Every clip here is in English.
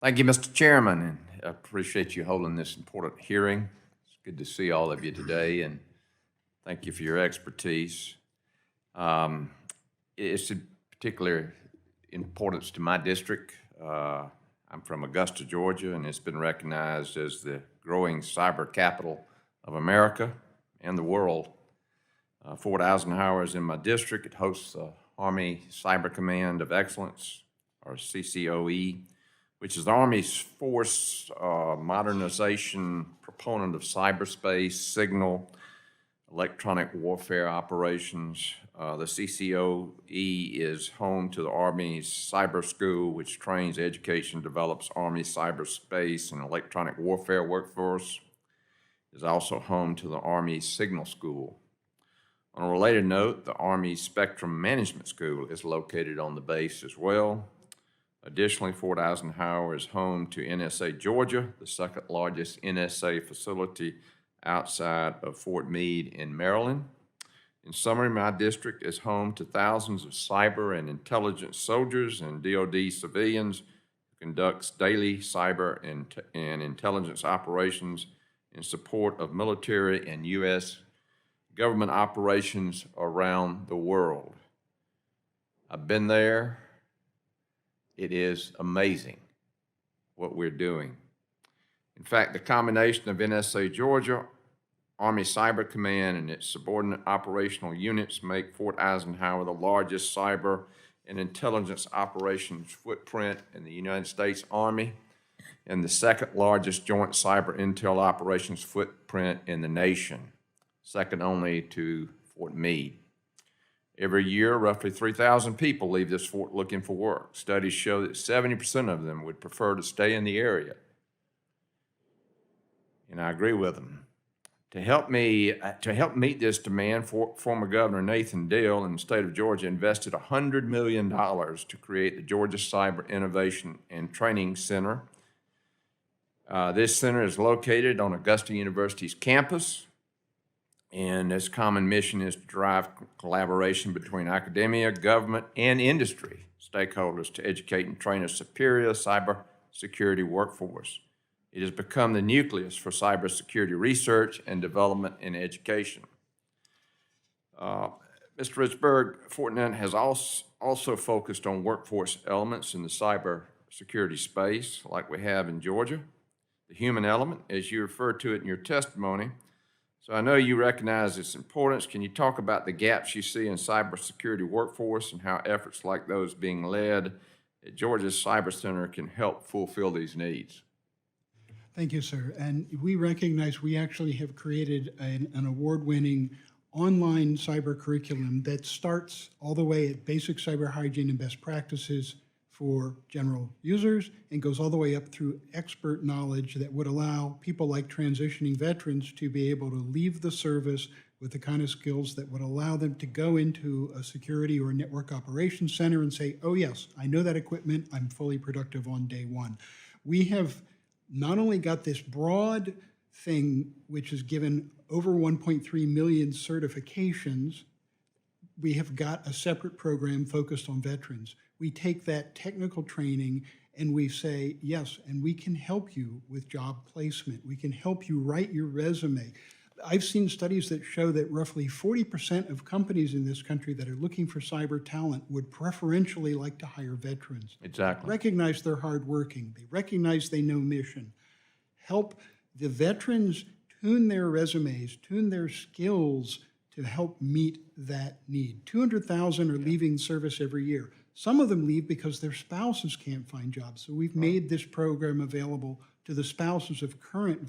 Thank you, Mr. Chairman, and I appreciate you holding this important hearing. It's good to see all of you today, and thank you for your expertise. It's of particular importance to my district. I'm from Augusta, Georgia, and it's been recognized as the growing cyber capital of America and the world. Fort Eisenhower is in my district. It hosts the Army Cyber Command of Excellence, or CCOE, which is the Army's force modernization proponent of cyberspace, signal, electronic warfare operations. The CCOE is home to the Army's Cyber School, which trains, education, develops Army cyberspace and electronic warfare workforce. It is also home to the Army Signal School. On a related note, the Army Spectrum Management School is located on the base as well. Additionally, Fort Eisenhower is home to NSA Georgia, the second largest NSA facility outside of Fort Meade in Maryland. In summary, my district is home to thousands of cyber and intelligence soldiers and DoD civilians who conducts daily cyber and intelligence operations in support of military and U.S. government operations around the world. I've been there. It is amazing what we're doing. In fact, the combination of NSA Georgia, Army Cyber Command, and its subordinate operational units make Fort Eisenhower the largest cyber and intelligence operations footprint in the United States Army and the second largest joint cyber intel operations footprint in the nation, second only to Fort Meade. Every year, roughly 3,000 people leave this fort looking for work. Studies show that 70% of them would prefer to stay in the area. And I agree with them. To help meet this demand, former Governor Nathan Deal in the state of Georgia invested $100 million to create the Georgia Cyber Innovation and Training Center. This center is located on Augusta University's campus, and its common mission is to drive collaboration between academia, government, and industry stakeholders to educate and train a superior cybersecurity workforce. It has become the nucleus for cybersecurity research and development in education. Mr. Richburg, Fort Kent has also focused on workforce elements in the cybersecurity space, like we have in Georgia. The human element, as you referred to it in your testimony. So I know you recognize its importance. Can you talk about the gaps you see in cybersecurity workforce and how efforts like those being led at Georgia's Cyber Center can help fulfill these needs? Thank you, sir. And we recognize we actually have created an award-winning online cyber curriculum that starts all the way at basic cyber hygiene and best practices for general users and goes all the way up through expert knowledge that would allow people like transitioning veterans to be able to leave the service with the kind of skills that would allow them to go into a security or network operations center and say, oh yes, I know that equipment, I'm fully productive on day one. We have not only got this broad thing, which has given over 1.3 million certifications, we have got a separate program focused on veterans. We take that technical training and we say, yes, and we can help you with job placement. We can help you write your resume. I've seen studies that show that roughly 40% of companies in this country that are looking for cyber talent would preferentially like to hire veterans. Exactly. Recognize they're hardworking. They recognize they know mission. Help the veterans tune their resumes, tune their skills to help meet that need. 200,000 are leaving service every year. Some of them leave because their spouses can't find jobs. So we've made this program available to the spouses of current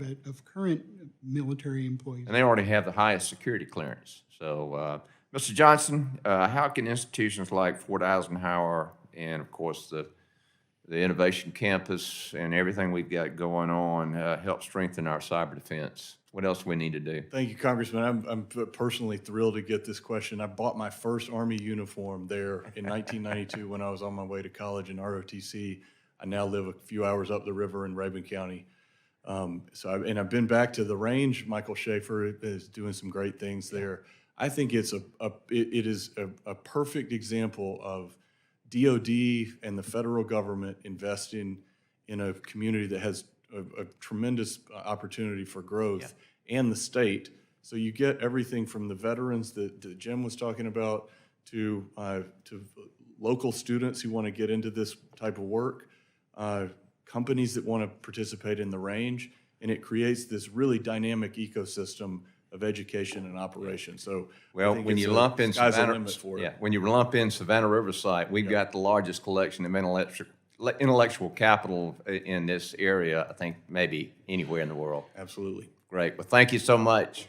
military employees. And they already have the highest security clearance. So, Mr. Johnson, how can institutions like Fort Eisenhower and, of course, the Innovation Campus and everything we've got going on help strengthen our cyber defense? What else do we need to do? Thank you, Congressman. I'm personally thrilled to get this question. I bought my first Army uniform there in 1992 when I was on my way to college in ROTC. I now live a few hours up the river in Rabun County. I've been back to the range. Michael Schaefer is doing some great things there. I think it is a perfect example of DoD and the federal government investing in a community that has a tremendous opportunity for growth, and the state. So you get everything from the veterans that Jim was talking about to local students who want to get into this type of work, companies that want to participate in the range, and it creates this really dynamic ecosystem of education and operation. So Well, I think when it's you lump in sky's the Savannah, limit for it. yeah, when you lump in Savannah Riverside, we've got the largest collection of intellectual capital in this area, I think, maybe anywhere in the world. Absolutely. Great. Well, thank you so much.